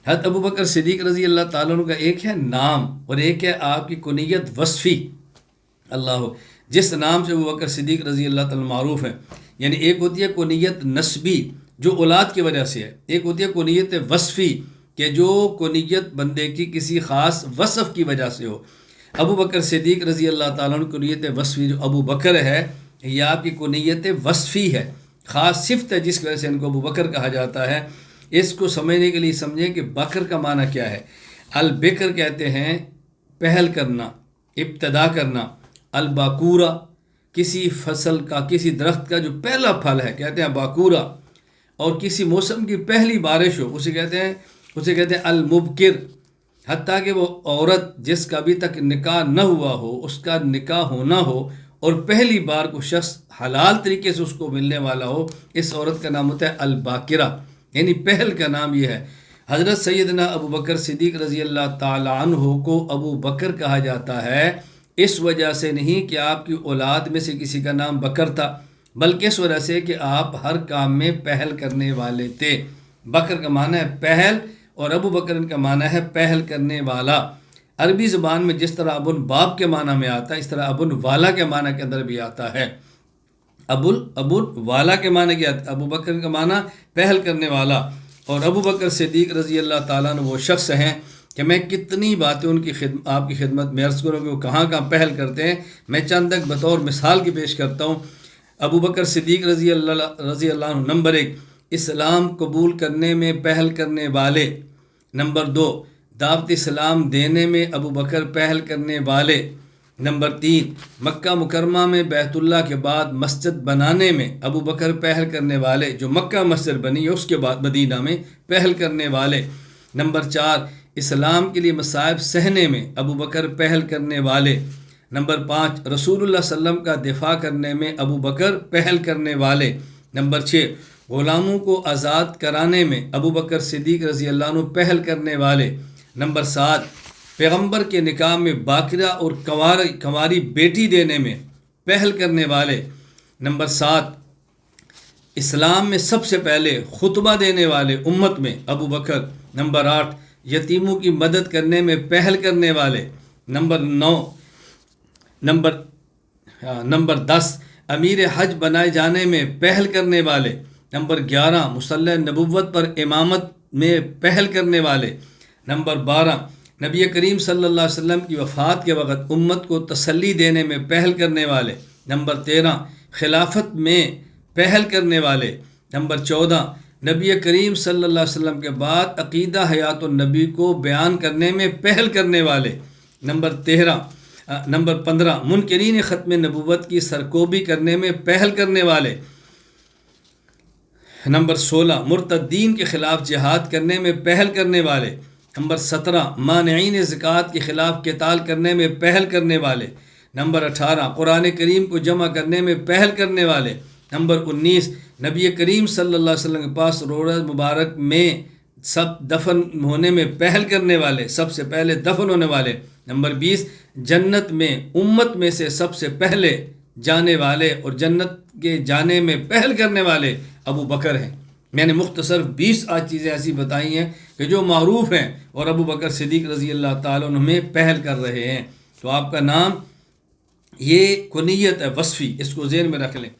حضرت ابو بکر صدیق رضی اللہ تعالیٰ عنہ کا ایک ہے نام اور ایک ہے آپ کی کنیت وصفی۔ اللہ، جس نام سے ابو بکر صدیق رضی اللہ تعالیٰ معروف ہیں، یعنی ایک ہوتی ہے کنیت نسبی جو اولاد کی وجہ سے ہے، ایک ہوتی ہے کنیت وصفی کہ جو کنیت بندے کی کسی خاص وصف کی وجہ سے ہو۔ ابو بکر صدیق رضی اللہ تعالیٰ عنہ کنیت وصفی جو ابو بکر ہے، یہ آپ کی کنیت وصفی ہے، خاص صفت ہے جس کی وجہ سے ان کو ابو بکر کہا جاتا ہے۔ اس کو سمجھنے کے لیے سمجھیں کہ بکر کا معنی کیا ہے۔ البکر کہتے ہیں پہل کرنا، ابتدا کرنا۔ الباکورہ کسی فصل کا، کسی درخت کا جو پہلا پھل ہے کہتے ہیں باکورہ، اور کسی موسم کی پہلی بارش ہو اسے کہتے ہیں المبکر۔ حتیٰ کہ وہ عورت جس کا ابھی تک نکاح نہ ہوا ہو، اس کا نکاح ہونا ہو اور پہلی بار کو شخص حلال طریقے سے اس کو ملنے والا ہو، اس عورت کا نام ہوتا ہے الباکرہ، یعنی پہل کا نام یہ ہے۔ حضرت سیدنا ابو بکر صدیق رضی اللہ تعالی عنہ کو ابو بکر کہا جاتا ہے اس وجہ سے نہیں کہ آپ کی اولاد میں سے کسی کا نام بکر تھا، بلکہ اس وجہ سے کہ آپ ہر کام میں پہل کرنے والے تھے۔ بکر کا معنی ہے پہل اور ابو بکر کا معنی ہے پہل کرنے والا۔ عربی زبان میں جس طرح ابن باپ کے معنی میں آتا ہے، اس طرح ابن والا کے معنی کے اندر بھی آتا ہے۔ ابن والا کے معنی کیا؟ ابو بکر کا معنی پہل کرنے والا، اور ابو بکر صدیق رضی اللہ تعالیٰ عنہ وہ شخص ہیں کہ میں کتنی باتیں ان کی آپ کی خدمت میں عرض کروں کہ وہ کہاں کہاں پہل کرتے ہیں۔ میں چند ایک بطور مثال کی پیش کرتا ہوں۔ ابو بکر صدیق رضی اللہ عنہ نمبر 1 اسلام قبول کرنے میں پہل کرنے والے، نمبر 2 دعوت اسلام دینے میں ابو بکر پہل کرنے والے، نمبر 3 مکہ مکرمہ میں بیت اللہ کے بعد مسجد بنانے میں ابو بکر پہل کرنے والے، جو مکہ مسجد بنی ہے اس کے بعد مدینہ میں پہل کرنے والے، نمبر 4 اسلام کے لیے مصائب سہنے میں ابو بکر پہل کرنے والے، نمبر 5 رسول اللہ صلی اللہ علیہ وسلم کا دفاع کرنے میں ابو بکر پہل کرنے والے، نمبر 6 غلاموں کو آزاد کرانے میں ابو بکر صدیق رضی اللہ عنہ پہل کرنے والے، نمبر 7 پیغمبر کے نکاح میں باکرہ اور کنواری بیٹی دینے میں پہل کرنے والے، نمبر 7 اسلام میں سب سے پہلے خطبہ دینے والے امت میں ابو بکر، نمبر 8 یتیموں کی مدد کرنے میں پہل کرنے والے، نمبر 10 امیر حج بنائے جانے میں پہل کرنے والے، نمبر 11 مصلی نبوت پر امامت میں پہل کرنے والے، نمبر 12 نبی کریم صلی اللہ علیہ وسلم کی وفات کے وقت امت کو تسلی دینے میں پہل کرنے والے، نمبر 13 خلافت میں پہل کرنے والے، نمبر 14 نبی کریم صلی اللہ علیہ وسلم کے بعد عقیدہ حیات النبی کو بیان کرنے میں پہل کرنے والے، نمبر 15 منکرین ختم نبوت کی سرکوبی کرنے میں پہل کرنے والے، نمبر 16 مرتدین کے خلاف جہاد کرنے میں پہل کرنے والے، نمبر 17 مانعین زکوٰۃ کے خلاف قتال کرنے میں پہل کرنے والے، نمبر 18 قرآن کریم کو جمع کرنے میں پہل کرنے والے، نمبر 19 نبی کریم صلی اللہ علیہ وسلم کے پاس روضہ مبارک میں سب دفن ہونے میں پہل کرنے والے، سب سے پہلے دفن ہونے والے، نمبر 20 جنت میں امت میں سے سب سے پہلے جانے والے اور جنت کے جانے میں پہل کرنے والے ابو بکر ہیں۔ میں نے مختصر 20 چیزیں ایسی بتائی ہیں کہ جو معروف ہیں اور ابو بکر صدیق رضی اللہ تعالیٰ عنہ میں پہل کر رہے ہیں۔ تو آپ کا نام یہ کنیت ہے وصفی، اس کو ذہن میں رکھ لیں۔